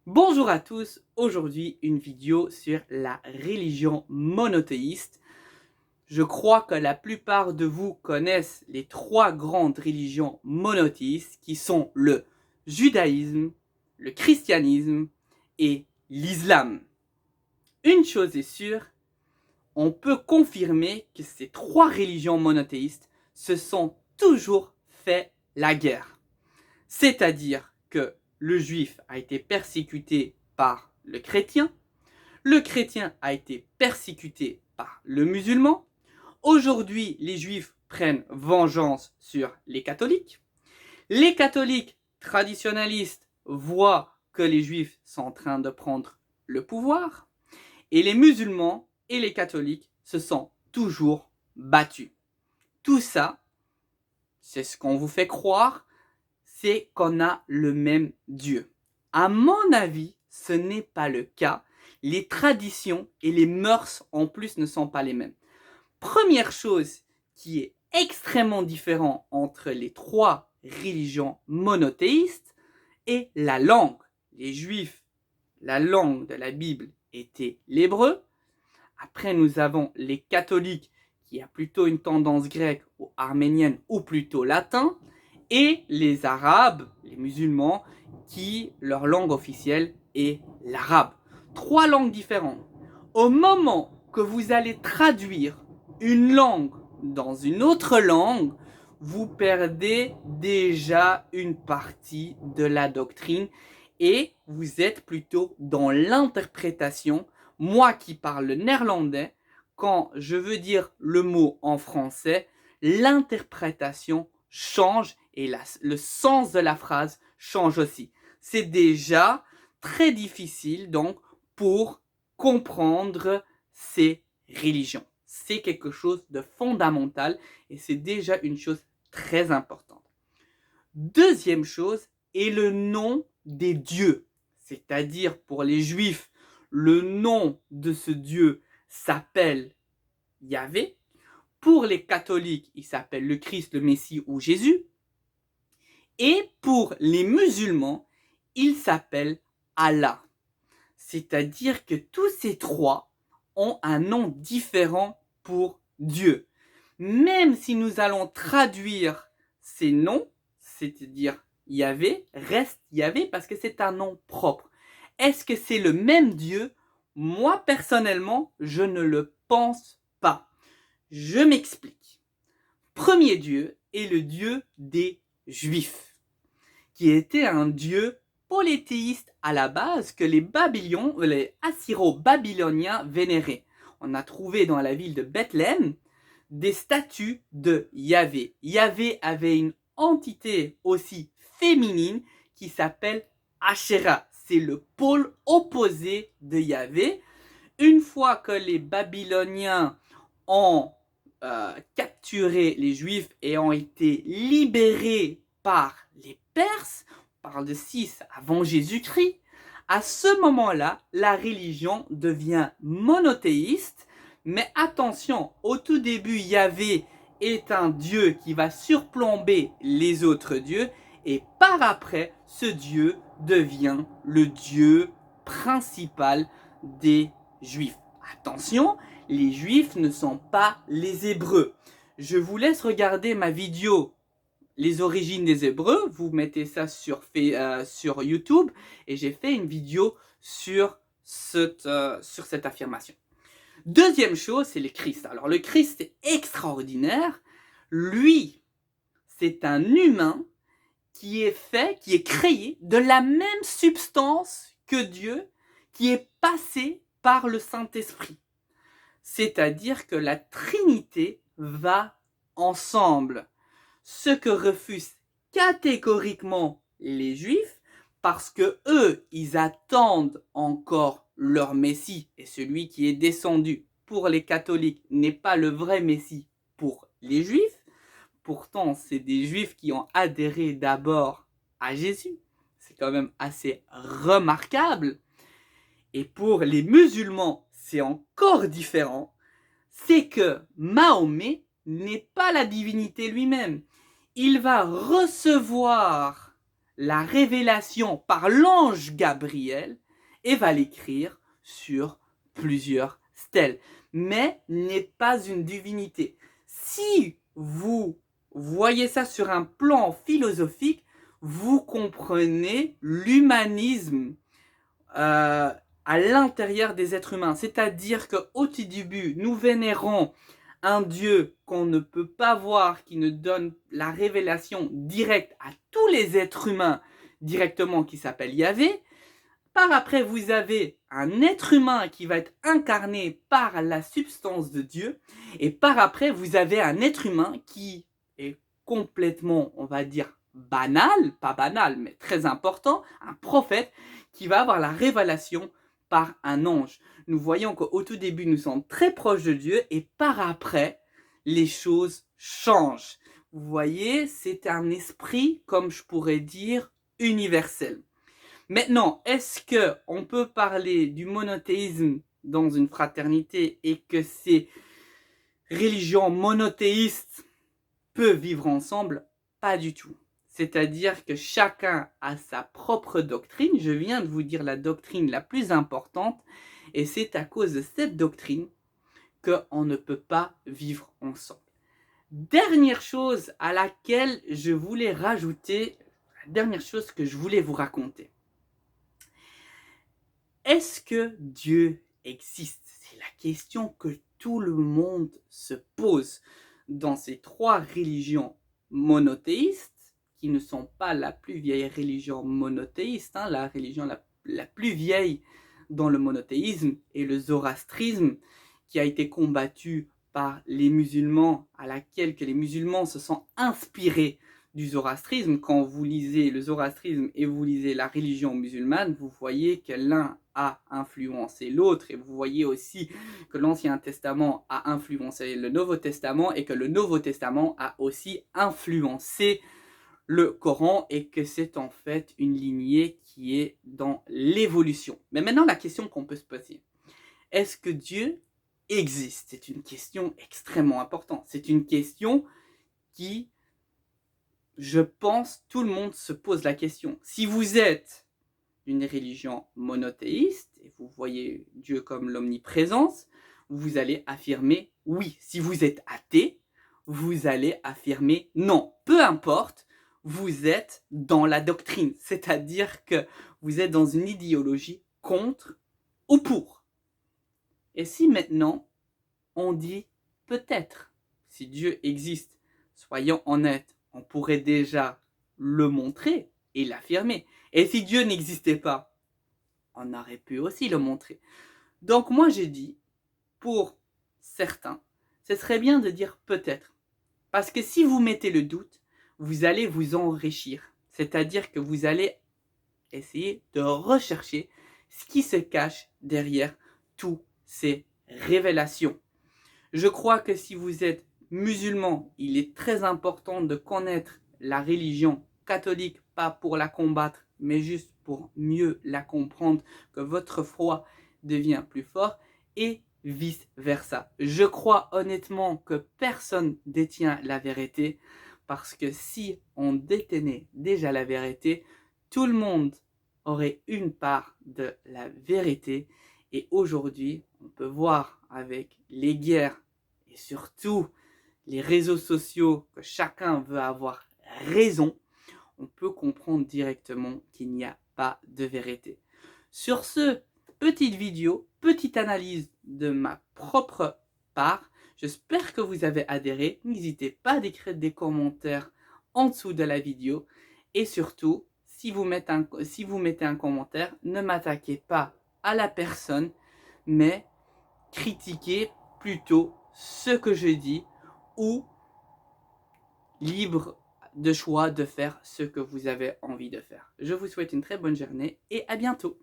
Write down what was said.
Bonjour à tous, aujourd'hui une vidéo sur la religion monothéiste. Je crois que la plupart de vous connaissent les trois grandes religions monothéistes qui sont le judaïsme, le christianisme et l'islam. Une chose est sûre, on peut confirmer que ces trois religions monothéistes se sont toujours fait la guerre. C'est-à-dire que le juif a été persécuté par le chrétien a été persécuté par le musulman. Aujourd'hui, les juifs prennent vengeance sur les catholiques. Les catholiques traditionalistes voient que les juifs sont en train de prendre le pouvoir. Et les musulmans et les catholiques se sont toujours battus. Tout ça, c'est ce qu'on vous fait croire, c'est qu'on a le même Dieu. À mon avis, ce n'est pas le cas. Les traditions et les mœurs en plus ne sont pas les mêmes. Première chose qui est extrêmement différente entre les trois religions monothéistes est la langue. Les juifs, la langue de la Bible était l'hébreu. Après, nous avons les catholiques qui a plutôt une tendance grecque ou arménienne ou plutôt latin. Et les arabes, les musulmans, qui leur langue officielle est l'arabe. Trois langues différentes. Au moment que vous allez traduire une langue dans une autre langue, vous perdez déjà une partie de la doctrine et vous êtes plutôt dans l'interprétation. Moi qui parle néerlandais, quand je veux dire le mot en français, l'interprétation change et le sens de la phrase change aussi. C'est déjà très difficile donc pour comprendre ces religions. C'est quelque chose de fondamental et c'est déjà une chose très importante. Deuxième chose est le nom des dieux. C'est-à-dire pour les juifs, le nom de ce dieu s'appelle Yahvé. Pour les catholiques, il s'appelle le Christ, le Messie ou Jésus. Et pour les musulmans, il s'appelle Allah. C'est-à-dire que tous ces trois ont un nom différent pour Dieu. Même si nous allons traduire ces noms, c'est-à-dire Yahvé, reste Yahvé parce que c'est un nom propre. Est-ce que c'est le même Dieu? Moi, personnellement, je ne le pense pas. Je m'explique. Premier Dieu est le Dieu des Juifs, qui était un Dieu polythéiste à la base que les Assyro-Babyloniens vénéraient. On a trouvé dans la ville de Bethléem des statues de Yahvé. Yahvé avait une entité aussi féminine qui s'appelle Asherah. C'est le pôle opposé de Yahvé. Une fois que les Babyloniens ont capturé les Juifs et ont été libérés par les Perses, on parle de 6 avant Jésus-Christ, à ce moment-là, la religion devient monothéiste. Mais attention, au tout début, Yahvé est un dieu qui va surplomber les autres dieux et par après, ce dieu devient le dieu principal des Juifs. Attention, les Juifs ne sont pas les Hébreux. Je vous laisse regarder ma vidéo les origines des Hébreux. Vous mettez ça sur YouTube et j'ai fait une vidéo sur cette affirmation. Deuxième chose, c'est le Christ. Alors le Christ est extraordinaire. Lui, c'est un humain qui est créé de la même substance que Dieu, qui est passé par le Saint-Esprit. C'est-à-dire que la Trinité va ensemble. Ce que refusent catégoriquement les Juifs, parce que eux, ils attendent encore leur Messie, et celui qui est descendu pour les catholiques n'est pas le vrai Messie pour les Juifs. Pourtant, c'est des Juifs qui ont adhéré d'abord à Jésus. C'est quand même assez remarquable. Et pour les musulmans, c'est encore différent. C'est que Mahomet n'est pas la divinité lui-même. Il va recevoir la révélation par l'ange Gabriel et va l'écrire sur plusieurs stèles, mais n'est pas une divinité. Si vous voyez ça sur un plan philosophique, vous comprenez l'humanisme à l'intérieur des êtres humains. C'est-à-dire qu'au tout début, nous vénérons un Dieu qu'on ne peut pas voir, qui ne donne la révélation directe à tous les êtres humains directement, qui s'appelle Yahvé. Par après, vous avez un être humain qui va être incarné par la substance de Dieu. Et par après, vous avez un être humain qui est complètement, on va dire, banal, pas banal, mais très important, un prophète qui va avoir la révélation par un ange. Nous voyons qu'au tout début, nous sommes très proches de Dieu et par après, les choses changent. Vous voyez, c'est un esprit, comme je pourrais dire, universel. Maintenant, est-ce qu'on peut parler du monothéisme dans une fraternité et que ces religions monothéistes peuvent vivre ensemble? Pas du tout. C'est-à-dire que chacun a sa propre doctrine. Je viens de vous dire la doctrine la plus importante et c'est à cause de cette doctrine qu'on ne peut pas vivre ensemble. Dernière chose à laquelle je voulais rajouter, la dernière chose que je voulais vous raconter. Est-ce que Dieu existe? C'est la question que tout le monde se pose dans ces trois religions monothéistes, qui ne sont pas la plus vieille religion monothéiste. La religion la plus vieille dans le monothéisme est le zoroastrisme, qui a été combattu par les musulmans, à laquelle que les musulmans se sont inspirés du zoroastrisme. Quand vous lisez le zoroastrisme et vous lisez la religion musulmane, vous voyez que l'un a influencé l'autre et vous voyez aussi que l'Ancien Testament a influencé le Nouveau Testament et que le Nouveau Testament a aussi influencé le Coran et que c'est en fait une lignée qui est dans l'évolution. Mais maintenant, la question qu'on peut se poser, est-ce que Dieu existe? C'est une question extrêmement importante. C'est une question qui, je pense, tout le monde se pose la question. Si vous êtes une religion monothéiste et vous voyez Dieu comme l'omniprésence, vous allez affirmer oui. Si vous êtes athée, vous allez affirmer non. Peu importe, vous êtes dans la doctrine, c'est-à-dire que vous êtes dans une idéologie contre ou pour. Et si maintenant on dit peut-être, si Dieu existe, soyons honnêtes, on pourrait déjà le montrer et l'affirmer. Et si Dieu n'existait pas, on aurait pu aussi le montrer. Donc moi j'ai dit, pour certains, ce serait bien de dire peut-être. Parce que si vous mettez le doute, vous allez vous enrichir. C'est-à-dire que vous allez essayer de rechercher ce qui se cache derrière toutes ces révélations. Je crois que si vous êtes musulman, il est très important de connaître la religion catholique, pas pour la combattre, mais juste pour mieux la comprendre, que votre foi devient plus fort et vice-versa. Je crois honnêtement que personne détient la vérité, parce que si on détenait déjà la vérité, tout le monde aurait une part de la vérité. Et aujourd'hui, on peut voir avec les guerres et surtout les réseaux sociaux que chacun veut avoir raison, on peut comprendre directement qu'il n'y a pas de vérité. Sur ce, petite vidéo, petite analyse de ma propre part. J'espère que vous avez adhéré. N'hésitez pas à écrire des commentaires en dessous de la vidéo. Et surtout, si vous mettez un commentaire, ne m'attaquez pas à la personne, mais critiquez plutôt ce que je dis ou libre de choix de faire ce que vous avez envie de faire. Je vous souhaite une très bonne journée et à bientôt.